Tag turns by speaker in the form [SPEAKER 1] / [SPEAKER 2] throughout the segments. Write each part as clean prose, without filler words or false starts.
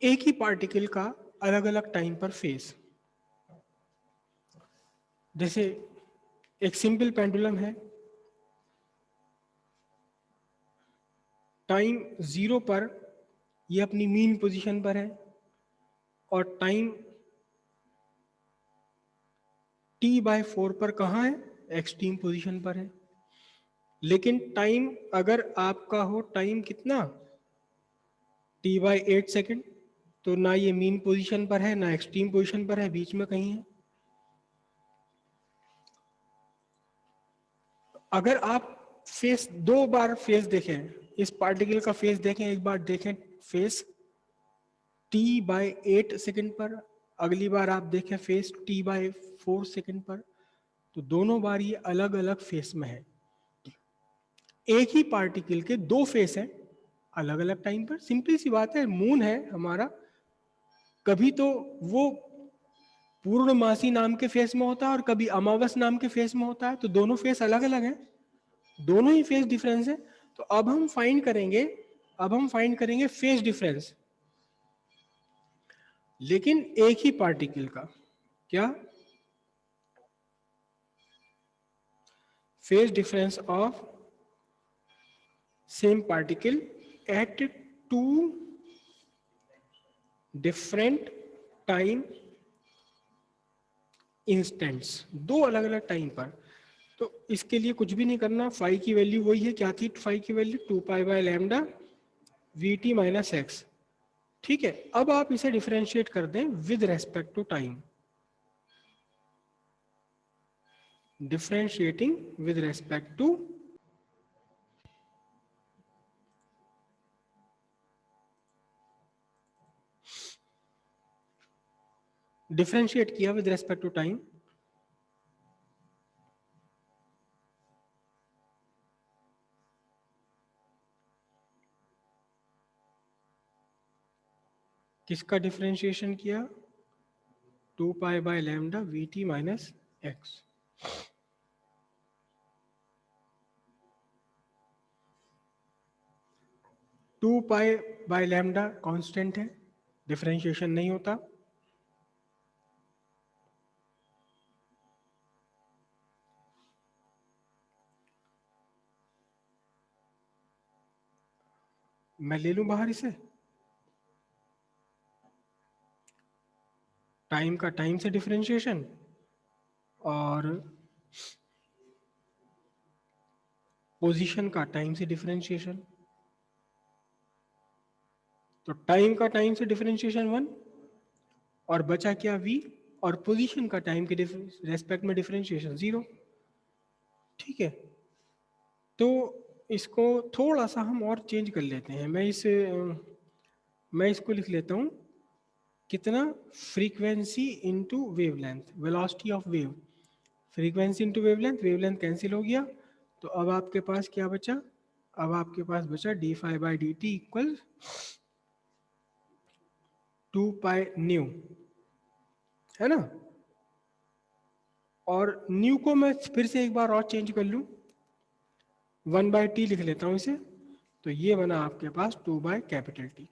[SPEAKER 1] एक ही पार्टिकल का अलग अलग टाइम पर फेस। जैसे एक सिंपल पेंडुलम है, टाइम 0 पर ये अपनी मीन पोजीशन पर है और टाइम t/4 पर कहाँ है? एक्सट्रीम पोजीशन पर है। लेकिन टाइम अगर आपका हो टाइम कितना t/8 सेकेंड, तो ना ये मीन पोजीशन पर है ना एक्सट्रीम पोजीशन पर है, बीच में कहीं है। अगर आप फेस दो बार फेस देखें, इस पार्टिकल का फेस देखें, एक बार देखें फेस t/8 सेकेंड पर, अगली बार आप देखें फेस t/4 सेकेंड पर, तो दोनों बार ये अलग अलग फेस में है। एक ही पार्टिकल के दो फेस हैं अलग अलग टाइम पर। सिंपली सी बात है, मून है हमारा, कभी तो वो पूर्णमासी नाम के फेस में होता है और कभी अमावस नाम के फेस में होता है, तो दोनों फेस अलग अलग हैं, दोनों ही फेस डिफरेंस है। तो अब हम फाइंड करेंगे फेस डिफरेंस, लेकिन एक ही पार्टिकल का। क्या? Phase difference of same particle at two different time instants, दो अलग अलग टाइम पर। तो इसके लिए कुछ भी नहीं करना, फाई की वैल्यू वही है, क्या थी फाई की वैल्यू? 2π/λ vt minus x. ठीक है, अब आप इसे डिफरेंशिएट कर दें with respect to time. Differentiating with respect to differentiate किया विद रेस्पेक्ट टू टाइम, किसका डिफरेंशिएशन किया? 2π/λ vt minus x. Two pi by lambda constant है, डिफरेंशिएशन नहीं होता। मैं ले लूं बाहर इसे, टाइम का टाइम से डिफरेंशिएशन और पोजीशन का टाइम से डिफरेंशिएशन। तो टाइम का टाइम से डिफरेंशिएशन 1 और बचा क्या v, और पोजीशन का टाइम के रेस्पेक्ट में डिफरेंशिएशन 0। ठीक है, तो इसको थोड़ा सा हम और चेंज कर लेते हैं। मैं इसको लिख लेता हूं कितना, frequency into wavelength, velocity of wave. Frequency into wavelength, wavelength cancel हो गया, तो अब आपके पास क्या बचा? अब आपके पास बचा d∅/dt इक्वल 2π/ν, है ना। और न्यू को मैं फिर से एक बार और चेंज कर लूं, 1/t लिख लेता हूं इसे, तो ये बना आपके पास 2/T,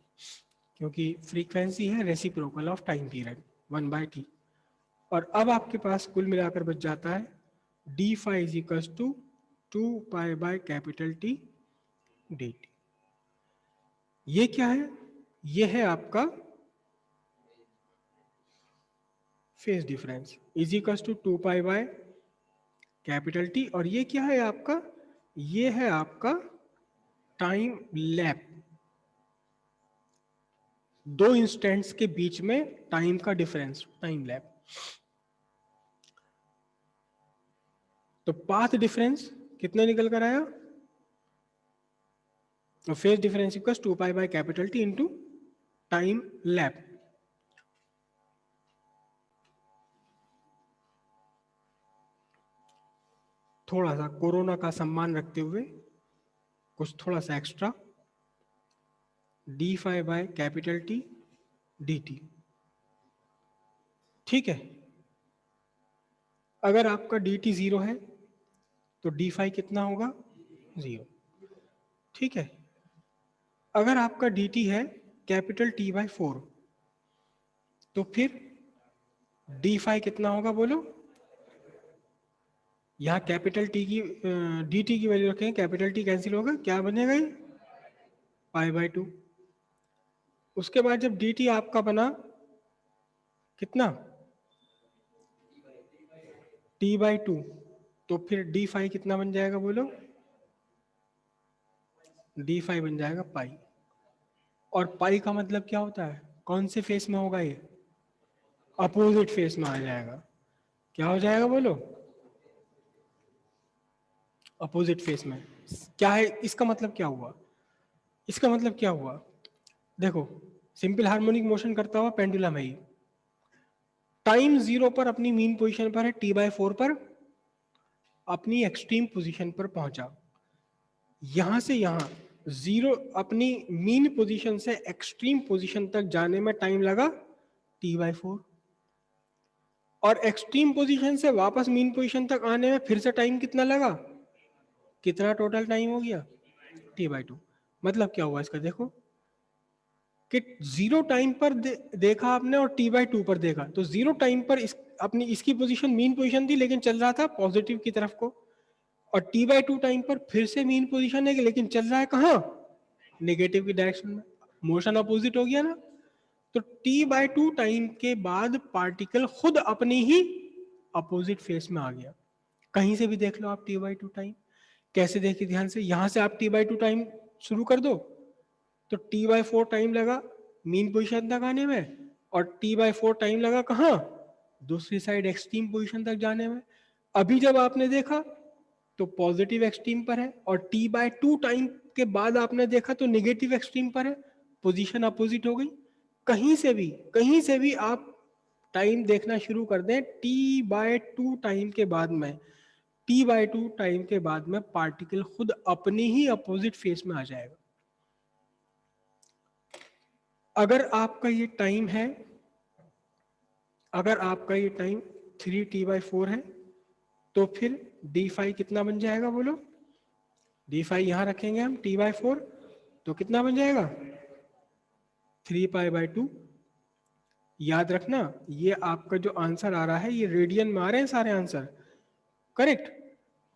[SPEAKER 1] क्योंकि फ्रीक्वेंसी है reciprocal of time period 1/t। और अब आपके पास कुल मिलाकर बच जाता है d∅ is equal to 2π/T dt। ये क्या है? ये है आपका phase difference is equal to 2π/T। और ये क्या है आपका? ये है आपका टाइम लैप, दो इंस्टेंट्स के बीच में टाइम का डिफरेंस, टाइम लैप। तो पाथ डिफरेंस कितना निकल कर आया? तो phase difference equal 2π/T into time lap. थोड़ा सा कोरोना का सम्मान रखते हुए कुछ थोड़ा सा एक्स्ट्रा, d∅/T dt। ठीक है, अगर आपका dt 0 है तो d∅ कितना होगा? 0। ठीक है, अगर आपका dt है T/4, तो फिर डी फाई कितना होगा बोलो? यहाँ कैपिटल टी की डी टी की वैल्यू रखें, कैपिटल टी कैंसिल होगा, क्या बनेगा ये? Pi by 2। उसके बाद जब डी टी आपका बना कितना? टी बाई 2, तो फिर डी फाई कितना बन जाएगा बोलो? डी फाई बन जाएगा पाई। और पाई का मतलब क्या होता है? कौन से फेस में होगा ये? अपोजिट फेस में आ जाएगा। क्या हो जाएगा बोलो? अपोजिट फेस में। क्या है इसका मतलब? क्या हुआ इसका मतलब? क्या हुआ? देखो, सिंपल हार्मोनिक मोशन करता हुआ पेंडुलम है ये। टाइम 0 पर अपनी मीन पोजीशन पर है, टी बाई 4 पर अपनी एक्सट्रीम पोजीशन पर पहुंचा। यहां से यहां 0 अपनी मीन पोजीशन से एक्सट्रीम पोजीशन तक जाने में टाइम लगा टी बाई 4, और एक्सट्रीम पोजीशन से वापस मीन पोजीशन तक आने में फिर से टाइम कितना लगा? कितना टोटल टाइम हो गया? T by 2। मतलब क्या हुआ इसका? देखो कि 0 टाइम पर देखा आपने और टी बाई 2 पर देखा, तो 0 टाइम पर अपनी इसकी पोजीशन मीन पोजीशन थी लेकिन चल रहा था पॉजिटिव की तरफ को, और टी बाई 2 टाइम पर फिर से मीन पोजीशन है लेकिन चल रहा है कहाँ? नेगेटिव की डायरेक्शन में। मोशन अपोजिट हो गया ना? तो टी बाई 2 टाइम के बाद पार्टिकल खुद अपनी ही अपोजिट फेस में आ गया। कहीं से भी देख लो आप टी बाई 2 टाइम। कैसे देखिए ध्यान से, यहां से आप टी बाई 2 टाइम शुरू कर दो तो टी बाई 4 टाइम लगा मीन पोजीशन तक आने में, और टी बाई 4 टाइम लगा कहाँ? दूसरी साइड एक्सट्रीम पोजीशन तक जाने में। अभी जब आपने देखा तो पॉजिटिव एक्सट्रीम पर है, और टी बाई 2 टाइम के बाद आपने देखा तो नेगेटिव एक्सट्रीम पर है। पोजीशन अपोजिट हो गई। कहीं से भी आप टाइम देखना शुरू कर दें, टी बाई 2 टाइम के बाद में, टी बाई 2 टाइम के बाद में पार्टिकल खुद अपनी ही अपोजिट फेस में आ जाएगा। अगर आपका ये टाइम है, अगर आपका ये टाइम 3 टी बाई 4 है, तो फिर डी फाई कितना बन जाएगा बोलो? डी फाई यहां रखेंगे हम टी बाई 4, तो कितना बन जाएगा? 3 पाई बाई 2। याद रखना, ये आपका जो आंसर आ रहा है ये रेडियन में आ रहे हैं सारे आंसर, करेक्ट?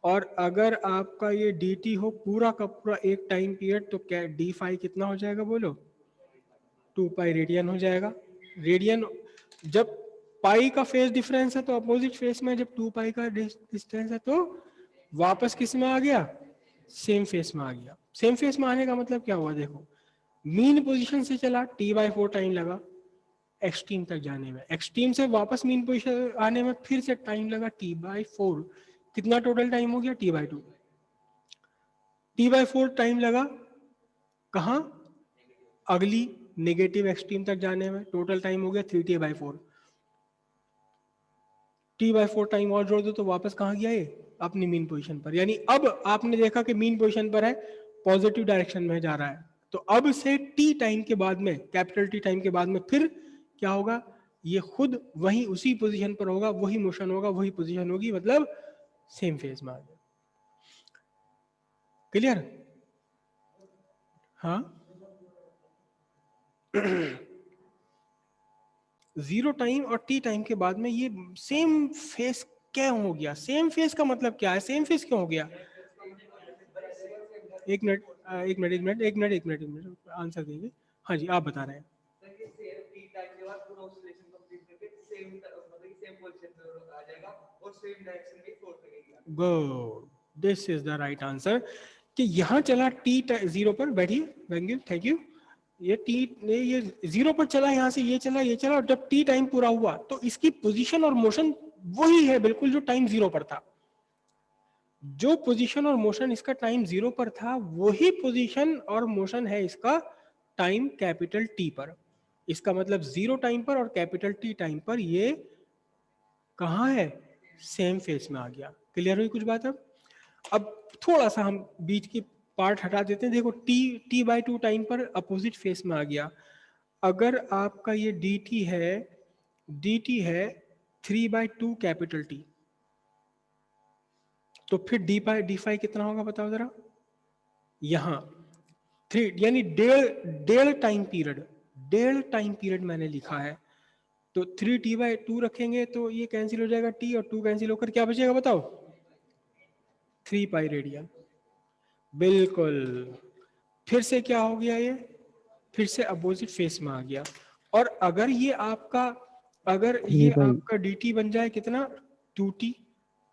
[SPEAKER 1] और अगर आपका ये डी टी हो पूरा का पूरा एक टाइम पीरियड, तो क्या डी फाई कितना हो जाएगा बोलो? 2 पाई रेडियन हो जाएगा। रेडियन जब पाई का फेस डिफरेंस है तो अपोजिट फेस में, जब 2 पाई का डिस्टेंस है तो वापस किस में आ गया? सेम फेस में आ गया। सेम फेस में आने का मतलब क्या हुआ? देखो, मीन पोजीशन से चला, टी बाई 4 टाइम लगा एक्सट्रीम तक जाने में, एक्सट्रीम से वापस मीन पोजीशन आने में फिर से टाइम लगा टी बाई 4। कितना टोटल टाइम हो गया? T by 2। T by 4 time लगा कहाँ? अगली नेगेटिव एक्सट्रीम तक जाने में। टोटल टाइम हो गया 3 T by 4। T by 4 time और जोड़ दो तो वापस कहाँ गया ये? अपनी मीन पोजीशन पर। यानी अब आपने देखा कि मीन पोजीशन पर है, पॉजिटिव डायरेक्शन में जा रहा है, तो अब से टी टाइम के बाद में, कैपिटल टी टाइम के बाद में फिर क्या होगा? ये खुद वही उसी पोजीशन पर होगा, वही मोशन होगा, वही पोजीशन होगी, मतलब सेम फेज में आ गया। क्लियर? हाँ। 0 टाइम और टी टाइम के बाद में ये सेम फेस क्या हो गया? सेम फेस का मतलब क्या है? सेम फेस क्यों हो गया? एक मिनट, एक मिनट, एक मिनट, एक मिनट, एक मिनट, एक मिनट, आंसर देंगे। हाँ जी, आप बता रहे हैं। Good, this is the right answer. कि यहाँ चला टी 0 पर, बैठिए, थैंक यू। ये 0 पर चला, यहाँ से ये चला, ये चला, और जब टी टाइम पूरा हुआ तो इसकी पोजीशन और मोशन वही है बिल्कुल जो टाइम 0 पर था। जो पोजीशन और मोशन इसका टाइम 0 पर था वही पोजीशन और मोशन है इसका टाइम कैपिटल टी पर। इसका मतलब 0 टाइम पर और कैपिटल टी टाइम पर ये कहाँ है? सेम फेस में आ गया। क्लियर हुई कुछ बात? अब थोड़ा सा हम बीच की पार्ट हटा देते हैं। देखो, टी बाई 2 टाइम पर अपोजिट फेस में आ गया। अगर आपका ये डी टी है 3 बाई 2 कैपिटल टी, तो फिर डी फाई कितना होगा बताओ जरा? यहां 3 यानी डेढ़ टाइम पीरियड मैंने लिखा है। तो 3t/2 रखेंगे तो ये कैंसिल हो जाएगा, t और 2 कैंसिल होकर क्या बचेगा बताओ, 3 पाई रेडियन। बिल्कुल, फिर से क्या हो गया, ये फिर से अपोजिट फेस में आ गया। और अगर ये आपका
[SPEAKER 2] थ्री बाई
[SPEAKER 1] dt बन जाए कितना 2t,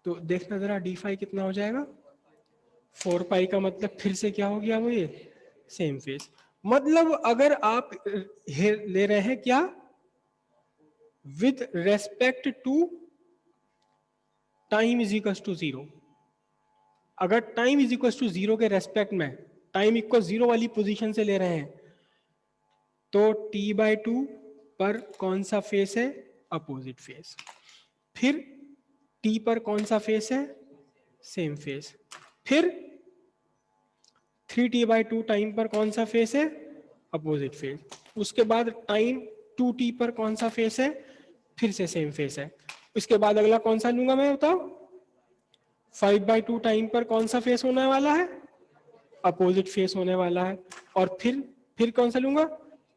[SPEAKER 1] तो देखना जरा d5 कितना हो जाएगा 4 पाई का, मतलब फिर से क्या हो गया वो ये सेम फेस। मतलब अगर आप ले रहे हैं क्या with respect to time is equal to 0, अगर टाइम इज इक्वल टू 0 के रेस्पेक्ट में टाइम इक्वल 0 वाली पोजीशन से ले रहे हैं तो t/2 पर कौन सा फेस है, अपोजिट फेस। फिर t पर कौन सा फेस है, सेम फेस। फिर 3t/2 टाइम पर कौन सा फेस है, अपोजिट फेस। उसके बाद टाइम 2t पर कौन सा फेस है, फिर से सेम फेस है। उसके बाद अगला कौन सा लूंगा मैं बताओ, 5/2 टाइम पर कौन सा फेस होने वाला है, अपोजिट फेस होने वाला है। और फिर कौन सा लूंगा,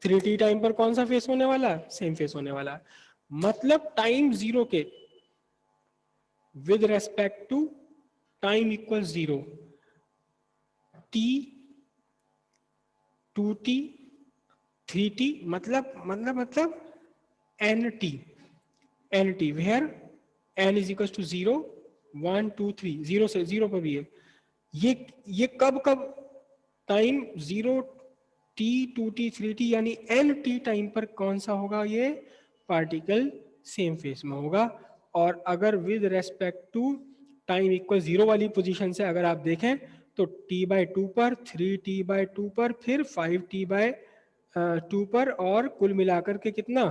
[SPEAKER 1] 3t टाइम पर कौन सा फेस होने वाला है, सेम फेस होने वाला है। मतलब टाइम 0 के with respect to time equal 0, t 2t 3t, मतलब nt where n is equal to 0 1 2 3, 0 से 0 पर भी है। ये कब टाइम 0t 2t 3t यानी nt टाइम पर कौन सा होगा, ये पार्टिकल सेम फेस में होगा। और अगर with respect to time equal 0 वाली पोजीशन से अगर आप देखें तो t/2 पर 3t/2 पर फिर 5t/2 पर और कुल मिलाकर के कितना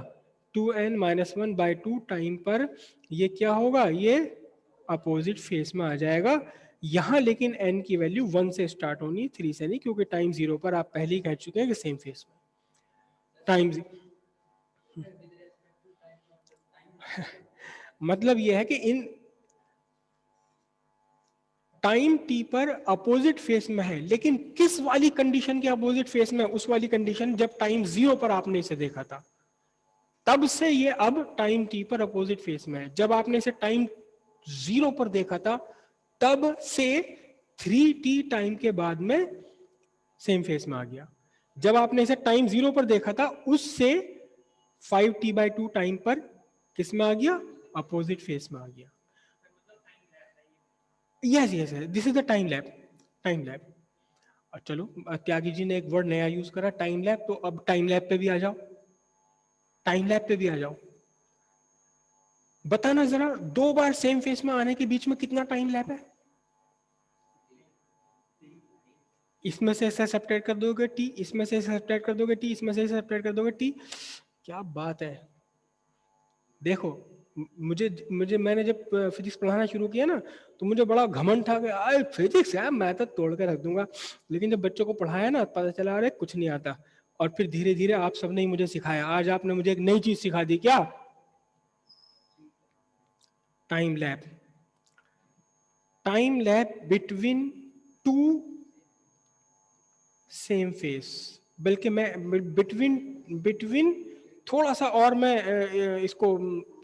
[SPEAKER 1] 2n-1/2 टाइम पर ये क्या होगा, ये अपोजिट फेस में आ जाएगा। यहां लेकिन n की वैल्यू 1 से स्टार्ट होनी, 3 से नहीं, क्योंकि टाइम 0 पर आप पहले ही कह चुके हैं कि सेम फेस में टाइम मतलब यह है कि इन टाइम t पर अपोजिट फेस में है, लेकिन किस वाली कंडीशन के अपोजिट फेस में, उस वाली कंडीशन जब टाइम 0 पर आपने इसे देखा था, तब से ये अब टाइम t पर अपोजिट फेस में है। जब आपने इसे टाइम 0 पर देखा था तब से 3t टाइम के बाद में सेम फेस में आ गया। जब आपने इसे टाइम 0 पर देखा था उससे 5t/2 टाइम पर किस में आ गया, अपोजिट फेस में आ गया। Yes yes, this is the time lap. Time lap. चलो, त्यागी जी ने एक वर्ड नया यूज करा टाइम लैप, तो अब टाइम लैप पे भी आ जाओ, टाइम लैप पे भी आ जाओ। बताना जरा, 2 बार सेम फेस में आने के बीच में कितना टाइम लैप है, इसमें से ऐसा सब्ट्रैक्ट कर दोगे टी, इसमें से सब्ट्रैक्ट कर दोगे टी, इसमें से सब्ट्रैक्ट कर दोगे टी। क्या बात है। देखो, मुझे मुझे मैंने जब फिजिक्स पढ़ाना शुरू किया ना तो मुझे बड़ा घमंड था कि आए फिजिक्स है मैं तो तोड़ के रख दूंगा। लेकिन जब बच्चों को पढ़ाया ना पता चला अरे कुछ नहीं आता। और फिर धीरे धीरे आप सबने ही मुझे सिखाया। आज आपने मुझे एक नई चीज सिखा दी, क्या, time lap. Time lap between two same face, बल्कि मैं बिटवीन बिटवीन थोड़ा सा और मैं इसको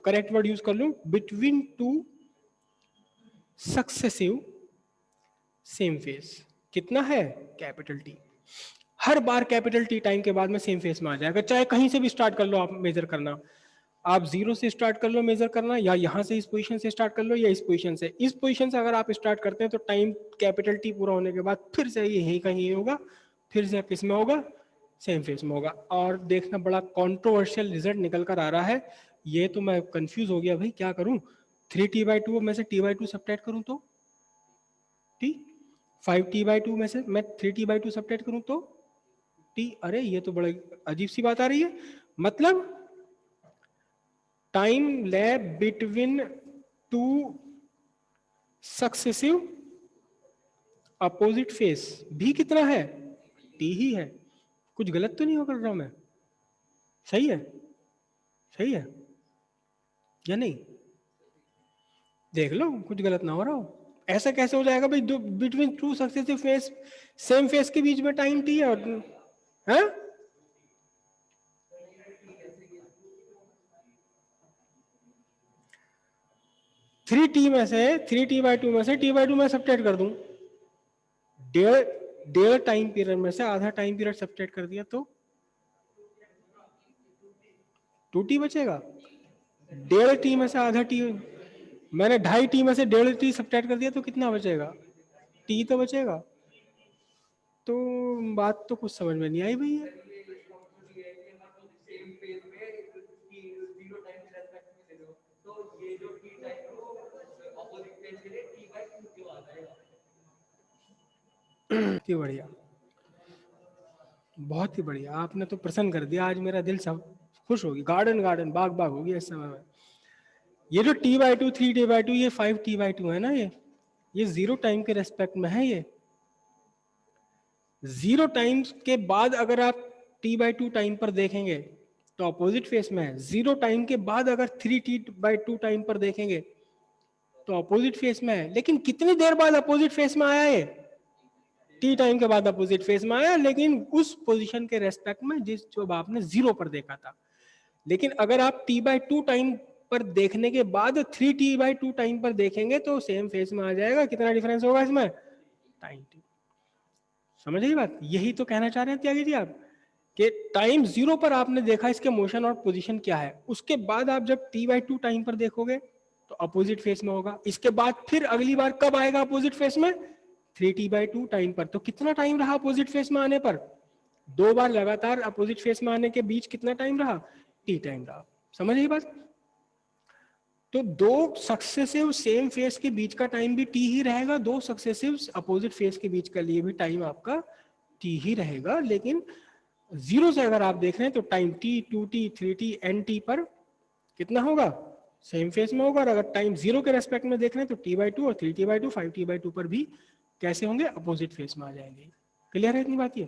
[SPEAKER 1] करेक्ट वर्ड यूज कर लूं, between two successive same face. कितना है, कैपिटल टी। हर बार कैपिटल टी टाइम के बाद में सेम फेस में आ जाएगा, चाहे कहीं से भी स्टार्ट कर लो आप मेजर करना। आप 0 से स्टार्ट कर लो मेजर करना, या यहां से इस पोजीशन से स्टार्ट कर लो, या इस पोजीशन से। इस पोजीशन से अगर आप स्टार्ट करते हैं तो टाइम कैपिटल टी पूरा होने के बाद फिर से यही कहीं होगा, फिर से किस में होगा, सेम फेस में होगा। और देखना बड़ा कॉन्ट्रोवर्शियल रिजल्ट निकल कर आ रहा है। ये तो मैं कंफ्यूज हो गया भाई, क्या करूं। 3t/2 में से t/2 सब्ट्रैक्ट करूं तो t, 5t/2 में से मैं 3t/2 सब्ट्रैक्ट करूं तो t। अरे ये तो बड़ा अजीब सी बात आ रही है। मतलब time lap between two successive opposite face भी कितना है, t ही है। कुछ गलत तो नहीं हो कर रहा हूं मैं, सही है, सही है या नहीं, देख लो कुछ गलत ना हो रहा हो। ऐसा कैसे हो जाएगा भाई, between two successive face, same face के बीच में टाइम t है और है। 3 टी बाई टू में से टी बाई टू में सब्ट्रैक्ट कर दूं, डेढ़ टाइम पीरियड में से आधा टाइम पीरियड सब्ट्रैक्ट कर दिया तो 2t बचेगा। डेढ़ टी में से आधा टी, मैंने 2.5 टी में से डेढ़ टी सब्ट्रैक्ट कर दिया तो कितना बचेगा, टी तो बचेगा। तो बात तो कुछ समझ में नहीं आई भैया। बढ़िया, बहुत ही बढ़िया, आपने तो प्रसन्न कर दिया आज, मेरा दिल सब खुश होगी, गार्डन गार्डन बाग बाग होगी इस समय में। ये जो t by two 3 T by two ये 5 टी बाई टू है ना, ये 0 टाइम के रेस्पेक्ट में है। ये 0 टाइम के बाद अगर आप t बाई टू टाइम पर देखेंगे तो अपोजिट फेस में है। 0 टाइम के बाद अगर 3 टी बाई टू टाइम पर देखेंगे तो अपोजिट फेस में है। लेकिन कितनी देर बाद अपोजिट फेस में आया ये, टी टाइम के बाद अपोजिट फेस में आया, लेकिन उस पोजीशन के रेस्पेक्ट में जो आपने 0 पर देखा था। लेकिन अगर आप t बाई टू टाइम पर देखने के बाद 3 टी बाई टू टाइम पर देखेंगे तो सेम फेस में आ जाएगा। कितना डिफरेंस होगा इसमें, टाइम t। समझ रही बात, यही तो कहना चाह रहे हैं त्यागी जी आप, कि टाइम 0 पर आपने देखा इसके मोशन और पोजीशन क्या है, उसके बाद आप जब t बाई टू टाइम पर देखोगे तो अपोजिट फेस में होगा। इसके बाद फिर अगली बार कब आएगा अपोजिट फेस में, 3 टी बाई टू टाइम पर। तो कितना टाइम रहा अपोजिट फेस में आने पर, 2 बार लगातार अपोजिट फेस में आने के बीच कितना टाइम रहा, टी टाइम रहा। समझ रही बात, तो 2 सक्सेसिव सेम फेस के बीच का टाइम भी टी ही रहेगा, 2 सक्सेसिव अपोजिट फेस के बीच का लिए भी टाइम आपका टी ही रहेगा। लेकिन 0 से अगर आप देख रहे हैं तो time t 2t 3t nt पर कितना होगा, सेम फेस में होगा। और अगर टाइम 0 के रेस्पेक्ट में देख रहे हैं तो t बाई टू और 3t by two 5t by two पर भी कैसे होंगे, अपोजिट फेस में आ जाएंगे। क्लियर है इतनी बात ये।